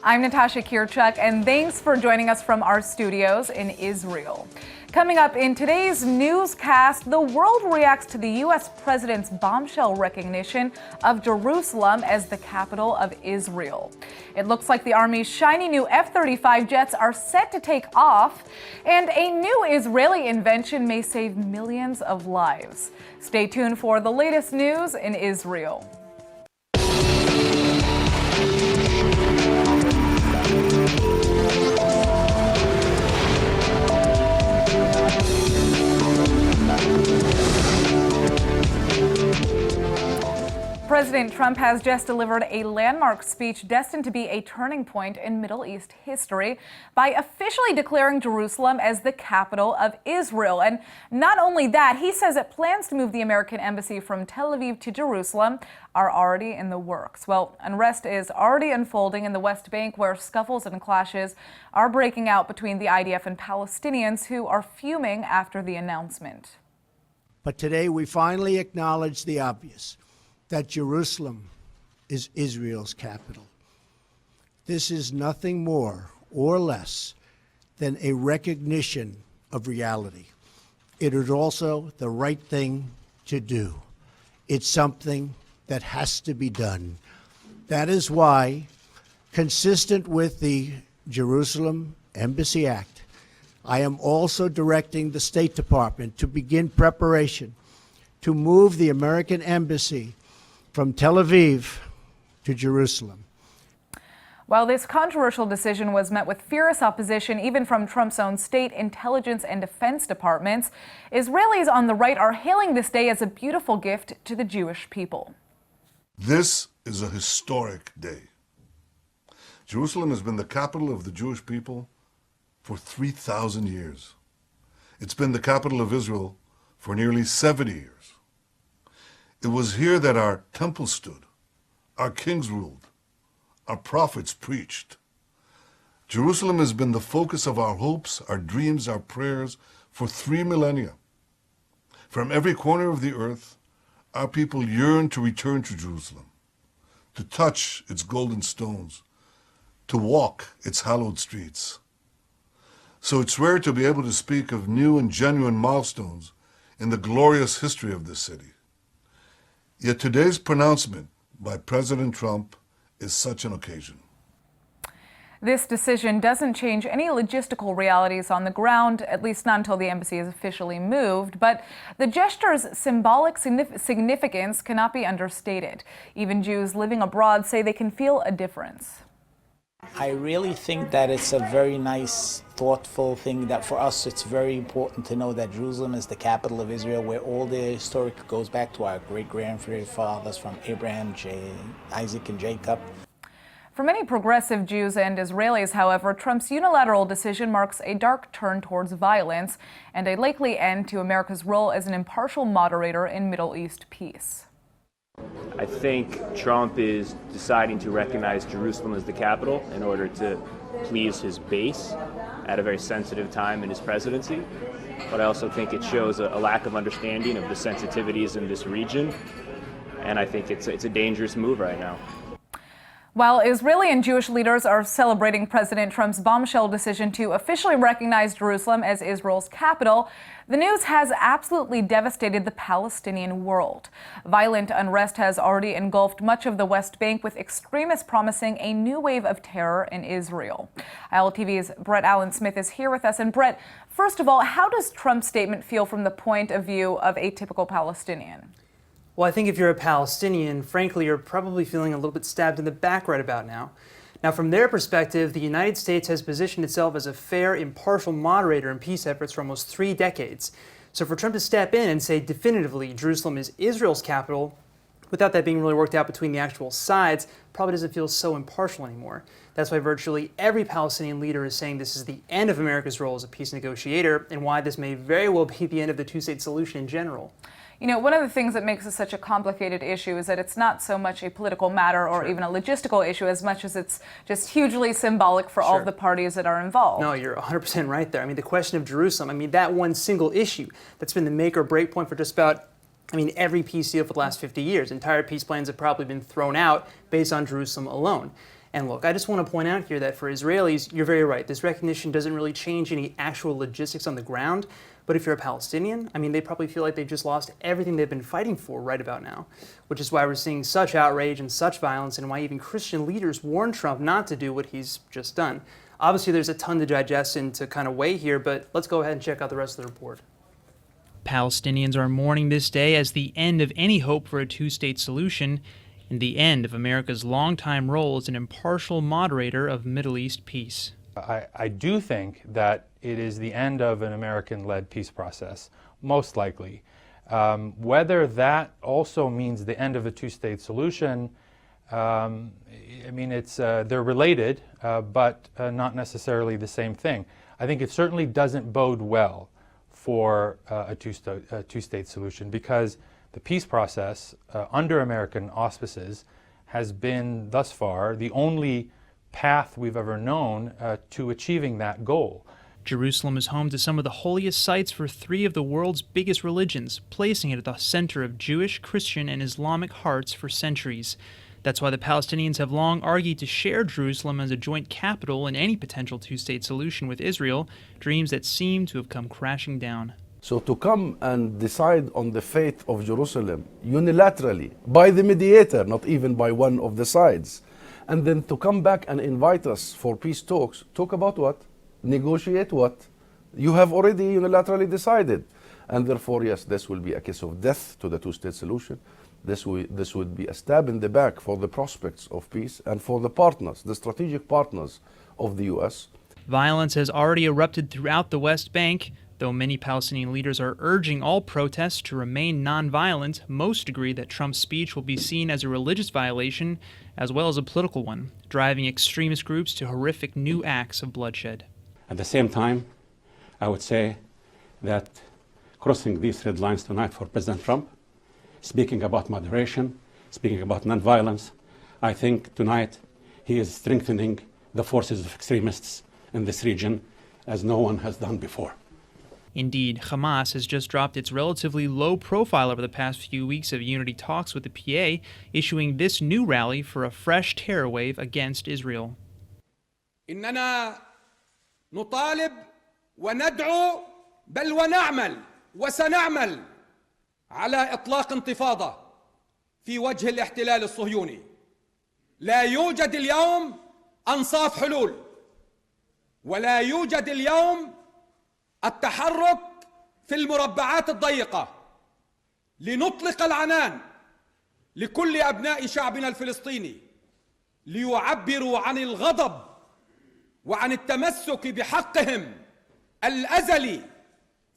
I'm Natasha Kirchuk, and thanks for joining us from our studios in Israel. Coming up in today's newscast, the world reacts to the U.S. president's bombshell recognition of Jerusalem as the capital of Israel. It looks like the Army's shiny new F-35 jets are set to take off, and a new Israeli invention may save millions of lives. Stay tuned for the latest news in Israel. President Trump has just delivered a landmark speech destined to be a turning point in Middle East history by officially declaring Jerusalem as the capital of Israel. And not only that, he says that plans to move the American embassy from Tel Aviv to Jerusalem are already in the works. Well, unrest is already unfolding in the West Bank, where scuffles and clashes are breaking out between the IDF and Palestinians, who are fuming after the announcement. But today we finally acknowledge the obvious, that Jerusalem is Israel's capital. This is nothing more or less than a recognition of reality. It is also the right thing to do. It's something that has to be done. That is why, consistent with the Jerusalem Embassy Act, I am also directing the State Department to begin preparation to move the American embassy from Tel Aviv to Jerusalem. While this controversial decision was met with fierce opposition even from Trump's own state, intelligence, and defense departments, Israelis on the right are hailing this day as a beautiful gift to the Jewish people. This is a historic day. Jerusalem has been the capital of the Jewish people for 3,000 years. It's been the capital of Israel for nearly 70 years. It was here that our temple stood, our kings ruled, our prophets preached. Jerusalem has been the focus of our hopes, our dreams, our prayers for 3 millennia. From every corner of the earth, our people yearn to return to Jerusalem, to touch its golden stones, to walk its hallowed streets. So it's rare to be able to speak of new and genuine milestones in the glorious history of this city. Yet today's pronouncement by President Trump is such an occasion. This decision doesn't change any logistical realities on the ground, at least not until the embassy is officially moved. But the gesture's symbolic significance cannot be understated. Even Jews living abroad say they can feel a difference. I really think that it's a very nice, thoughtful thing, that for us it's very important to know that Jerusalem is the capital of Israel, where all the historic goes back to our great-grandfathers from Abraham, Isaac, and Jacob. For many progressive Jews and Israelis, however, Trump's unilateral decision marks a dark turn towards violence and a likely end to America's role as an impartial moderator in Middle East peace. I think Trump is deciding to recognize Jerusalem as the capital in order to please his base at a very sensitive time in his presidency. But I also think it shows a lack of understanding of the sensitivities in this region. And I think it's a dangerous move right now. While Israeli and Jewish leaders are celebrating President Trump's bombshell decision to officially recognize Jerusalem as Israel's capital, the news has absolutely devastated the Palestinian world. Violent unrest has already engulfed much of the West Bank, with extremists promising a new wave of terror in Israel. ILTV's Brett Allen Smith is here with us. And Brett, first of all, how does Trump's statement feel from the point of view of a typical Palestinian? Well, I think if you're a Palestinian, frankly, you're probably feeling a little bit stabbed in the back right about now. Now, from their perspective, the United States has positioned itself as a fair, impartial moderator in peace efforts for almost 3 decades. So for Trump to step in and say definitively Jerusalem is Israel's capital, without that being really worked out between the actual sides, probably doesn't feel so impartial anymore. That's why virtually every Palestinian leader is saying this is the end of America's role as a peace negotiator, and why this may very well be the end of the two-state solution in general. You know, one of the things that makes this such a complicated issue is that it's not so much a political matter or even a logistical issue as much as it's just hugely symbolic for all of the parties that are involved. No, you're 100% right there. I mean, the question of Jerusalem, I mean, that one single issue that's been the make or break point for just about every peace deal for the last 50 years. Entire peace plans have probably been thrown out based on Jerusalem alone. And look, I just want to point out here that for Israelis, you're very right. This recognition doesn't really change any actual logistics on the ground. But if you're a Palestinian, I mean, they probably feel like they've just lost everything they've been fighting for right about now, which is why we're seeing such outrage and such violence, and why even Christian leaders warn Trump not to do what he's just done. Obviously, there's a ton to digest and to kind of weigh here, but let's go ahead and check out the rest of the report. Palestinians are mourning this day as the end of any hope for a two-state solution and the end of America's longtime role as an impartial moderator of Middle East peace. I do think that it is the end of an American-led peace process, most likely. Whether that also means the end of a two-state solution, I mean, they're related, but not necessarily the same thing. I think it certainly doesn't bode well for a two-state solution, because the peace process under American auspices has been thus far the only path we've ever known to achieving that goal. Jerusalem is home to some of the holiest sites for three of the world's biggest religions, placing it at the center of Jewish, Christian, and Islamic hearts for centuries. That's why the Palestinians have long argued to share Jerusalem as a joint capital in any potential two-state solution with Israel, dreams that seem to have come crashing down. So to come and decide on the fate of Jerusalem unilaterally, by the mediator, not even by one of the sides, and then to come back and invite us for peace talks, talk about what? Negotiate what? You have already unilaterally decided. And therefore, yes, this will be a case of death to the two-state solution. This would be a stab in the back for the prospects of peace and for the partners, the strategic partners of the U.S. Violence has already erupted throughout the West Bank. Though many Palestinian leaders are urging all protests to remain nonviolent, most agree that Trump's speech will be seen as a religious violation as well as a political one, driving extremist groups to horrific new acts of bloodshed. At the same time, I would say that crossing these red lines tonight for President Trump, speaking about moderation, speaking about nonviolence, I think tonight he is strengthening the forces of extremists in this region as no one has done before. Indeed, Hamas has just dropped its relatively low profile over the past few weeks of unity talks with the PA, issuing this new rally for a fresh terror wave against Israel. إننا نطالب وندعو بل ونعمل وسنعمل على إطلاق انتفاضة في وجه الاحتلال الصهيوني. لا يوجد اليوم أنصاف حلول، ولا يوجد اليوم التحرك في المربعات الضيقة لنطلق العنان لكل أبناء شعبنا الفلسطيني ليعبروا عن الغضب وعن التمسك بحقهم الأزلي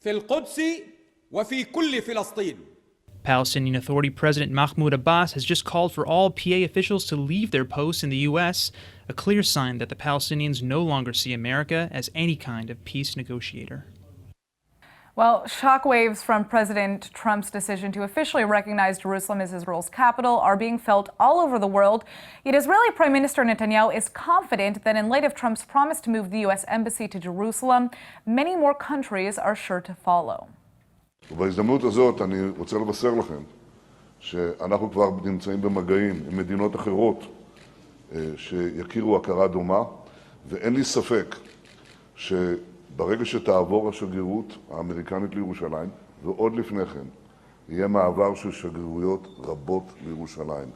في القدس وفي كل فلسطين. Palestinian Authority President Mahmoud Abbas has just called for all PA officials to leave their posts in the U.S., a clear sign that the Palestinians no longer see America as any kind of peace negotiator. Well, shockwaves from President Trump's decision to officially recognize Jerusalem as Israel's capital are being felt all over the world. Yet Israeli Prime Minister Netanyahu is confident that in light of Trump's promise to move the U.S. embassy to Jerusalem, many more countries are sure to follow. ובהזדמנות הזאת אני רוצה לבשר לכם שאנחנו כבר נמצאים במגעים עם מדינות אחרות שיכירו הכרה דומה, ואין לי ספק שברגע שתעבור השגרירות האמריקנית לירושלים, ועוד לפני כן, יהיה מעבר של שגרירויות רבות לירושלים.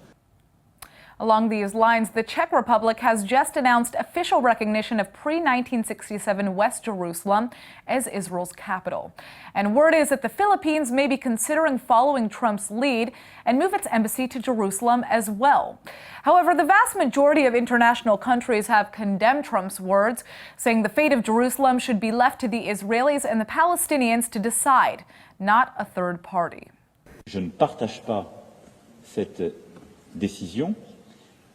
Along these lines, the Czech Republic has just announced official recognition of pre-1967 West Jerusalem as Israel's capital. And word is that the Philippines may be considering following Trump's lead and move its embassy to Jerusalem as well. However, the vast majority of international countries have condemned Trump's words, saying the fate of Jerusalem should be left to the Israelis and the Palestinians to decide, not a third party. Je ne partage pas cette décision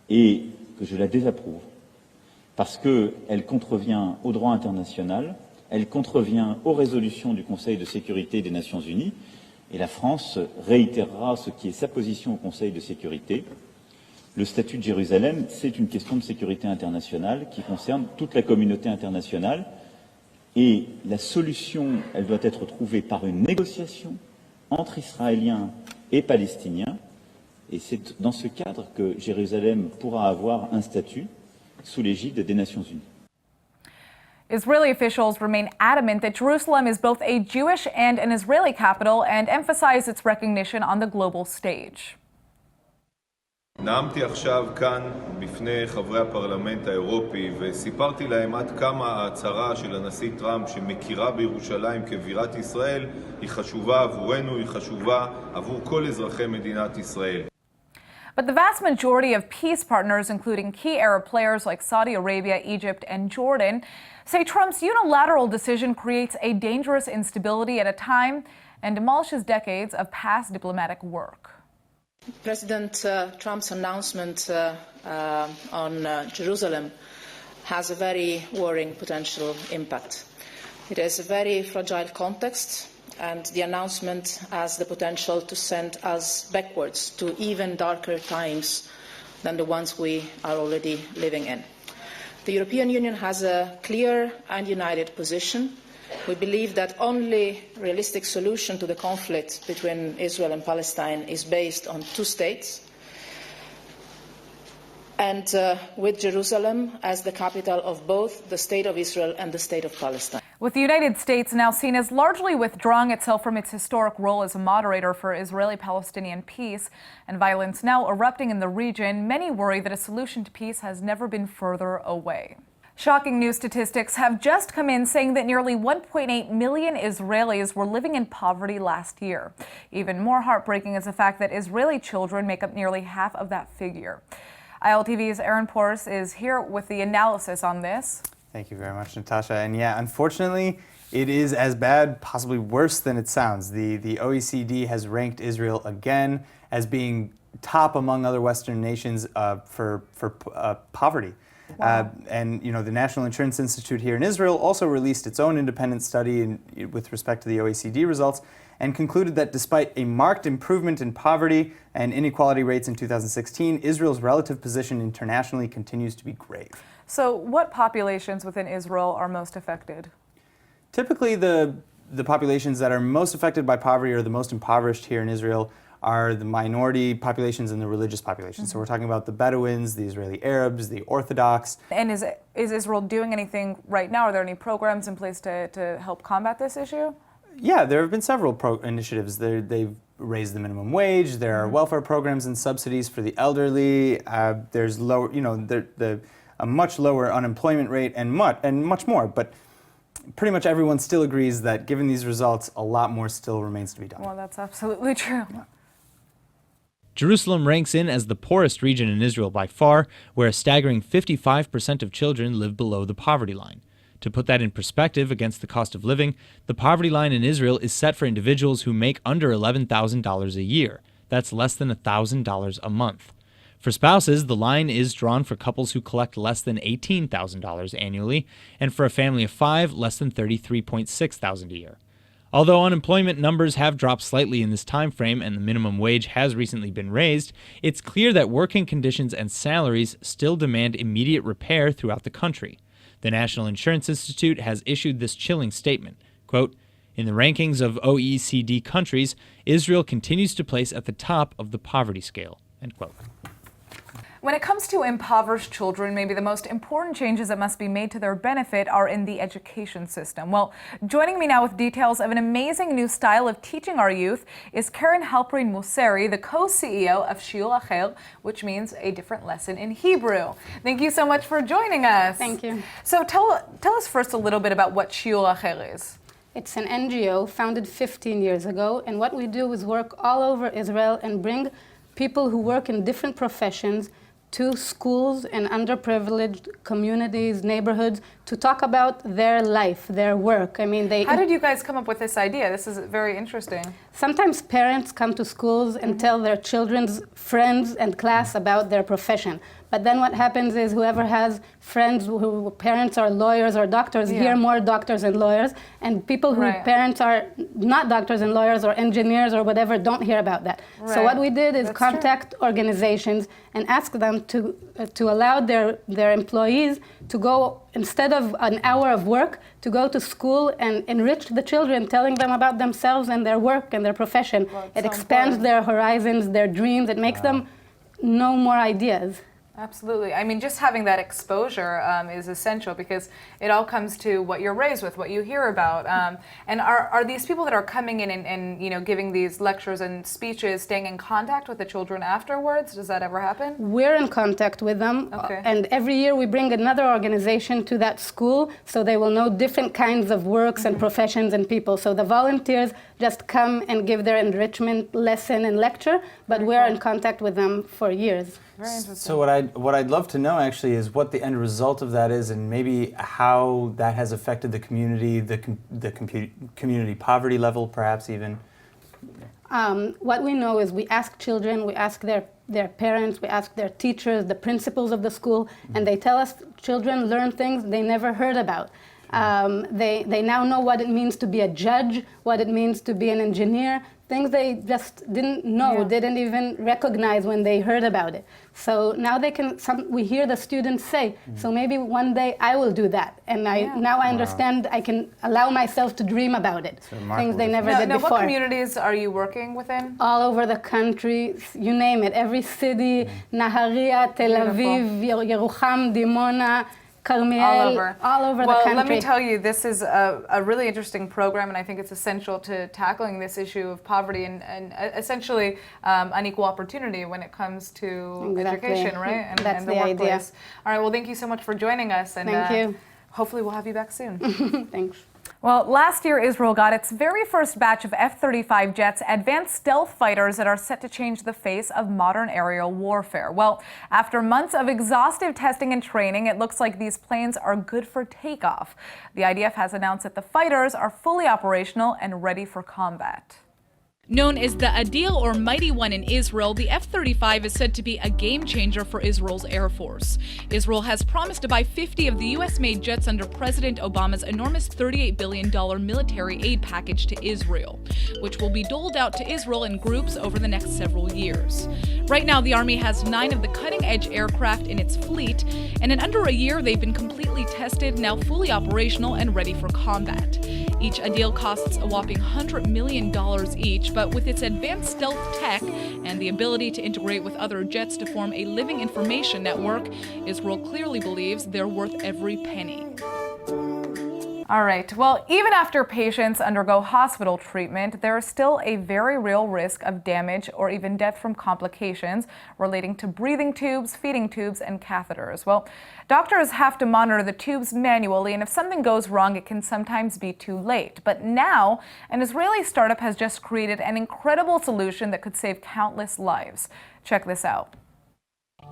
et que je la désapprouve parce qu'elle contrevient au droit international, elle contrevient aux résolutions du Conseil de sécurité des Nations Unies et la France réitérera ce qui est sa position au Conseil de sécurité. Le statut de Jérusalem, c'est une question de sécurité internationale qui concerne toute la communauté internationale et la solution, elle doit être trouvée par une négociation entre Israéliens et Palestiniens. Et c'est dans ce cadre que Jérusalem pourra avoir un statut sous l'égide des Nations Unies. Israeli officials remain adamant that Jerusalem is both a Jewish and an Israeli capital and emphasize its recognition on the global stage. נאמתי עכשיו כאן בפני חברי הפרלמנט האירופי וסיפרתי להם עד כמה ההצהרה של הנשיא טראמפ שמכירה בירושלים כבירת ישראל היא חשובה עבורנו, היא חשובה עבור כל אזרחי מדינת ישראל. But the vast majority of peace partners, including key Arab players like Saudi Arabia, Egypt, and Jordan, say Trump's unilateral decision creates a dangerous instability at a time and demolishes decades of past diplomatic work. President Trump's announcement on Jerusalem has a very worrying potential impact. It is a very fragile context, and the announcement has the potential to send us backwards to even darker times than the ones we are already living in. The European Union has a clear and united position. We believe that only realistic solution to the conflict between Israel and Palestine is based on two states, and with Jerusalem as the capital of both the State of Israel and the State of Palestine. With the United States now seen as largely withdrawing itself from its historic role as a moderator for Israeli-Palestinian peace and violence now erupting in the region, many worry that a solution to peace has never been further away. Shocking new statistics have just come in saying that nearly 1.8 million Israelis were living in poverty last year. Even more heartbreaking is the fact that Israeli children make up nearly half of that figure. ILTV's Aaron Porce is here with the analysis on this. Thank you very much, Natasha. And yeah, unfortunately, it is as bad, possibly worse than it sounds. The OECD has ranked Israel again as being top among other Western nations for poverty. Wow. And you know, the National Insurance Institute here in Israel also released its own independent study with respect to the OECD results and concluded that despite a marked improvement in poverty and inequality rates in 2016, Israel's relative position internationally continues to be grave. So what populations within Israel are most affected? Typically, the populations that are most affected by poverty or the most impoverished here in Israel are the minority populations and the religious populations. So we're talking about the Bedouins, the Israeli Arabs, the Orthodox. And is Israel doing anything right now? Are there any programs in place to help combat this issue? Yeah, there have been several initiatives. They've raised the minimum wage. There are welfare programs and subsidies for the elderly. There's lower, a much lower unemployment rate and much more. But pretty much everyone still agrees that given these results, a lot more still remains to be done. Well, that's absolutely true. Yeah. Jerusalem ranks in as the poorest region in Israel by far, where a staggering 55% of children live below the poverty line. To put that in perspective against the cost of living, the poverty line in Israel is set for individuals who make under $11,000 a year. That's less than $1,000 a month. For spouses, the line is drawn for couples who collect less than $18,000 annually, and for a family of 5, less than $33,600 a year. Although unemployment numbers have dropped slightly in this time frame and the minimum wage has recently been raised, it's clear that working conditions and salaries still demand immediate repair throughout the country. The National Insurance Institute has issued this chilling statement, quote, "In the rankings of OECD countries, Israel continues to place at the top of the poverty scale," end quote. When it comes to impoverished children, maybe the most important changes that must be made to their benefit are in the education system. Well, joining me now with details of an amazing new style of teaching our youth is Karen Halperin Mosseri, the co-CEO of Sheila Hale, which means a different lesson in Hebrew. Thank you so much for joining us. Thank you. So tell us first a little bit about what Sheila Hale is. It's an NGO founded 15 years ago, and what we do is work all over Israel and bring people who work in different professions to schools and underprivileged communities, neighborhoods, to talk about their life, their work. I mean, How did you guys come up with this idea? This is very interesting. Sometimes parents come to schools and tell their children's friends and class about their profession. But then what happens is whoever has friends whose parents are lawyers or doctors hear more doctors and lawyers, and people whose parents are not doctors and lawyers or engineers or whatever don't hear about that. So what we did is contact organizations and ask them to allow their employees to go, instead of an hour of work, to go to school and enrich the children, telling them about themselves and their work and their profession. It expands their horizons, their dreams. It makes them know more ideas. Absolutely. I mean, just having that exposure is essential because it all comes to what you're raised with, what you hear about. And are these people that are coming in and you know, giving these lectures and speeches staying in contact with the children afterwards? Does that ever happen? We're in contact with them. Okay. And every year we bring another organization to that school so they will know different kinds of works and professions and people. So the volunteers just come and give their enrichment lesson and lecture, but we're in contact with them for years. Very interesting. So what I'd love to know actually is what the end result of that is, and maybe how that has affected the community, the community poverty level, perhaps even. What we know is we ask children, we ask their parents, we ask their teachers, the principals of the school, and they tell us children learn things they never heard about. They now know what it means to be a judge, what it means to be an engineer, things they just didn't know, didn't even recognize when they heard about it. So now they can, we hear the students say, so maybe one day I will do that. And now I understand I can allow myself to dream about it. Things they never did before. What communities are you working within? All over the country, you name it. Every city, Naharia, Tel Aviv, Yerucham, Dimona, Carmiel, all over the country. Well, let me tell you, this is a really interesting program, and I think it's essential to tackling this issue of poverty and essentially unequal opportunity when it comes to education, right? And, That's the the workplace. idea. All right, well, thank you so much for joining us. And thank you. Hopefully we'll have you back soon. Thanks. Well, last year, Israel got its very first batch of F-35 jets, advanced stealth fighters that are set to change the face of modern aerial warfare. Well, after months of exhaustive testing and training, it looks like these planes are good for takeoff. The IDF has announced that the fighters are fully operational and ready for combat. Known as the Adil or Mighty One in Israel, the F-35 is said to be a game changer for Israel's Air Force. Israel has promised to buy 50 of the U.S.-made jets under President Obama's enormous $38 billion military aid package to Israel, which will be doled out to Israel in groups over the next several years. Right now, the Army has 9 of the cutting-edge aircraft in its fleet, and in under a year, they've been completely tested, now fully operational and ready for combat. Each Adil costs a whopping $100 million each, but with its advanced stealth tech and the ability to integrate with other jets to form a living information network, Israel clearly believes they're worth every penny. All right. Well, even after patients undergo hospital treatment, there is still a very real risk of damage or even death from complications relating to breathing tubes, feeding tubes, and catheters. Well, doctors have to monitor the tubes manually, and if something goes wrong, it can sometimes be too late. But now, an Israeli startup has just created an incredible solution that could save countless lives. Check this out.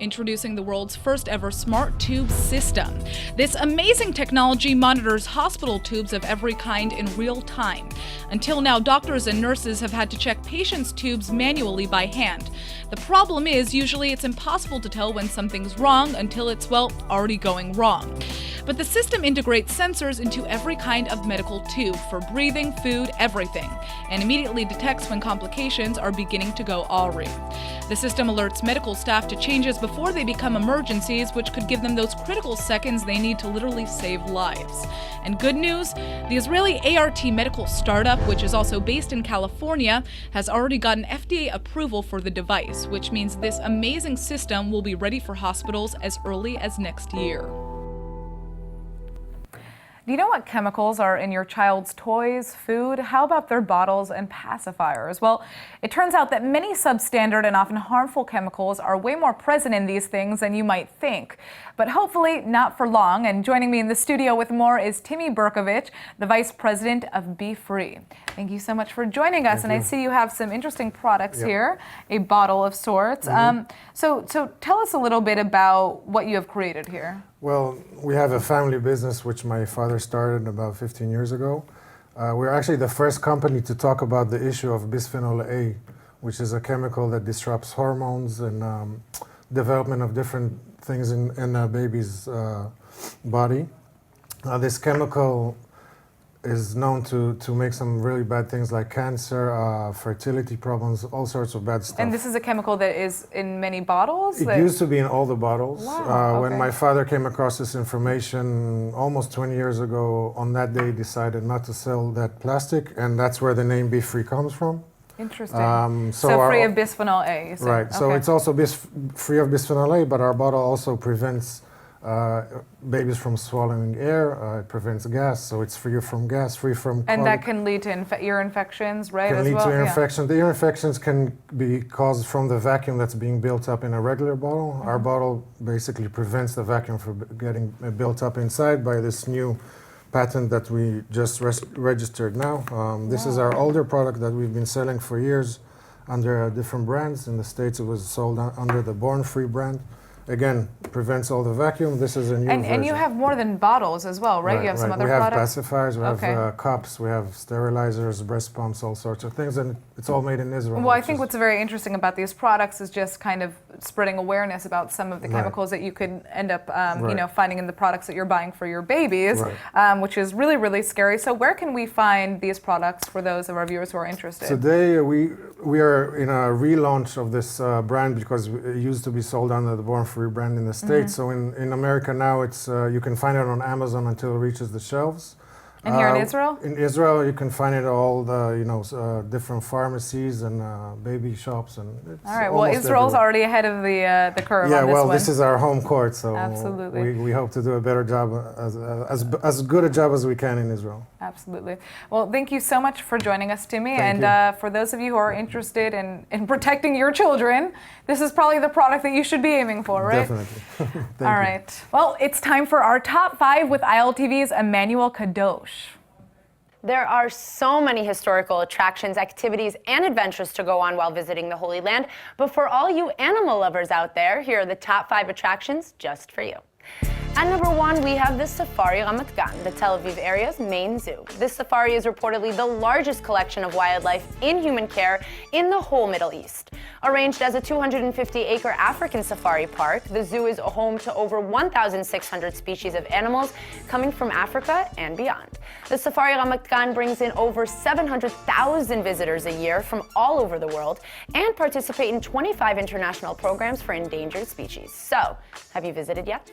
Introducing the world's first ever smart tube system. This amazing technology monitors hospital tubes of every kind in real time. Until now, doctors and nurses have had to check patients' tubes manually by hand. The problem is, usually it's impossible to tell when something's wrong until it's, well, already going wrong. But the system integrates sensors into every kind of medical tube for breathing, food, everything, and immediately detects when complications are beginning to go awry. The system alerts medical staff to changes before they become emergencies, which could give them those critical seconds they need to literally save lives. And good news, the Israeli ART medical startup, which is also based in California, has already gotten FDA approval for the device, which means this amazing system will be ready for hospitals as early as next year. Do you know what chemicals are in your child's toys, food? How about their bottles and pacifiers? Well, it turns out that many substandard and often harmful chemicals are way more present in these things than you might think. But hopefully not for long. And joining me in the studio with more is Timmy Berkovich, the Vice President of Bfree. Thank you so much for joining us. And I see you have some interesting products here, a bottle of sorts. So tell us a little bit about what you have created here. Well, we have a family business which my father started about 15 years ago. We're actually the first company to talk about the issue of bisphenol A, which is a chemical that disrupts hormones and development of different things in a baby's body. This chemical is known to make some really bad things like cancer, fertility problems, all sorts of bad stuff. And this is a chemical that is in many bottles? It used to be in all the bottles. Wow, When my father came across this information almost 20 years ago, on that day he decided not to sell that plastic, and that's where the name Bfree comes from. Interesting. So free of bisphenol A, you said. Right. So it's also free of bisphenol A, but our bottle also prevents babies from swallowing air. It prevents gas, so it's free from gas, free from. And that can lead to ear infections, right? Can lead to ear infections. The ear infections can be caused from the vacuum that's being built up in a regular bottle. Our bottle basically prevents the vacuum from getting built up inside by this new patent that we just registered now. This is our older product that we've been selling for years under different brands. In the States, it was sold under the Bfree brand. Again, prevents all the vacuum. This is a new version. And you have more than bottles as well, right? You have some other products? We have pacifiers, we have cups, we have sterilizers, breast pumps, all sorts of things, and it's all made in Israel. Well, I think what's very interesting about these products is just kind of spreading awareness about some of the chemicals that you could end up, finding in the products that you're buying for your babies, which is really, really scary. So where can we find these products for those of our viewers who are interested? Today, we are in a relaunch of this brand because it used to be sold under the Bfree brand in the States. So in America now, it's you can find it on Amazon until it reaches the shelves. And here in Israel? In Israel, you can find it at all the different pharmacies and baby shops, and it's all right. Well, Israel's already ahead of the curve. Yeah. On this well, one. This is our home court, so absolutely. We hope to do a better job, as good a job as we can in Israel. Absolutely. Well, thank you so much for joining us, Timmy. And for those of you who are interested in protecting your children, this is probably the product that you should be aiming for, right? Definitely. All right. Well, it's time for our top 5 with ILTV's Emmanuel Kadosh. There are so many historical attractions, activities, and adventures to go on while visiting the Holy Land. But for all you animal lovers out there, here are the top 5 attractions just for you. At number 1, we have the Safari Ramat Gan, the Tel Aviv area's main zoo. This safari is reportedly the largest collection of wildlife in human care in the whole Middle East. Arranged as a 250-acre African safari park, the zoo is home to over 1,600 species of animals coming from Africa and beyond. The Safari Ramat Gan brings in over 700,000 visitors a year from all over the world and participate in 25 international programs for endangered species. So, have you visited yet?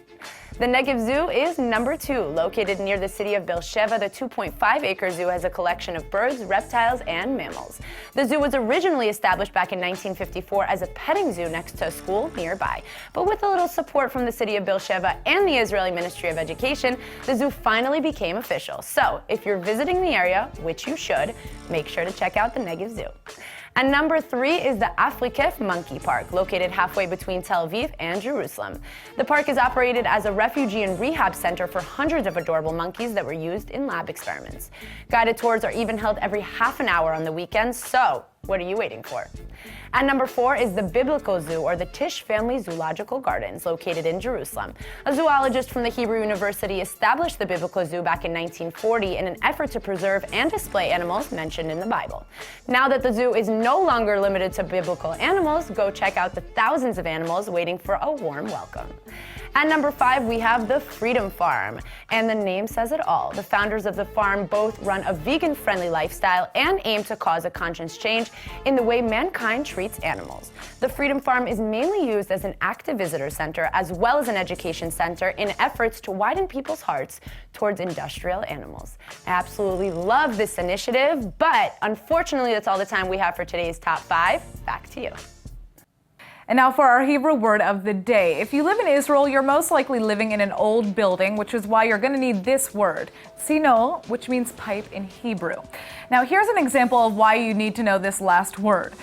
The Negev Zoo is number 2. Located near the city of Beersheba, the 2.5-acre zoo has a collection of birds, reptiles, and mammals. The zoo was originally established back in 1954 as a petting zoo next to a school nearby. But with a little support from the city of Beersheba and the Israeli Ministry of Education, the zoo finally became official. So, if you're visiting the area, which you should, make sure to check out the Negev Zoo. And number 3 is the Afrikef Monkey Park, located halfway between Tel Aviv and Jerusalem. The park is operated as a refugee and rehab center for hundreds of adorable monkeys that were used in lab experiments. Guided tours are even held every half an hour on the weekends, so what are you waiting for? And number 4 is the Biblical Zoo, or the Tisch Family Zoological Gardens, located in Jerusalem. A zoologist from the Hebrew University established the Biblical Zoo back in 1940 in an effort to preserve and display animals mentioned in the Bible. Now that the zoo is no longer limited to biblical animals, go check out the thousands of animals waiting for a warm welcome. At number 5, we have the Freedom Farm, and the name says it all. The founders of the farm both run a vegan-friendly lifestyle and aim to cause a conscious change in the way mankind treats animals. The Freedom Farm is mainly used as an active visitor center as well as an education center in efforts to widen people's hearts towards industrial animals. I absolutely love this initiative, but unfortunately that's all the time we have for today's Top 5. Back to you. And now for our Hebrew word of the day. If you live in Israel, you're most likely living in an old building, which is why you're going to need this word, tzino, which means pipe in Hebrew. Now here's an example of why you need to know this last word.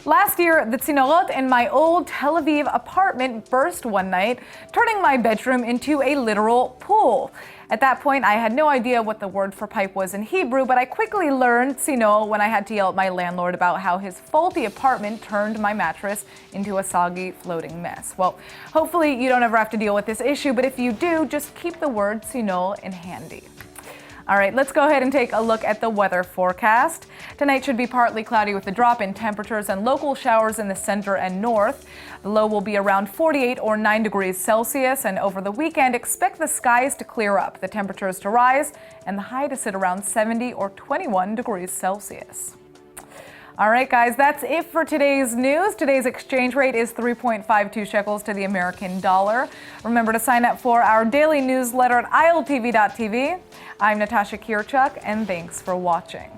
Last year, the tzinorot in my old Tel Aviv apartment burst one night, turning my bedroom into a literal pool. At that point, I had no idea what the word for pipe was in Hebrew, but I quickly learned tzino when I had to yell at my landlord about how his faulty apartment turned my mattress into a soggy, floating mess. Well, hopefully you don't ever have to deal with this issue, but if you do, just keep the word tzino in handy. All right, let's go ahead and take a look at the weather forecast. Tonight should be partly cloudy with a drop in temperatures and local showers in the center and north. The low will be around 48 or 9 degrees Celsius, and over the weekend, expect the skies to clear up, the temperatures to rise, and the high to sit around 70 or 21 degrees Celsius. All right, guys, that's it for today's news. Today's exchange rate is 3.52 shekels to the American dollar. Remember to sign up for our daily newsletter at iltv.tv. I'm Natasha Kirchuk, and thanks for watching.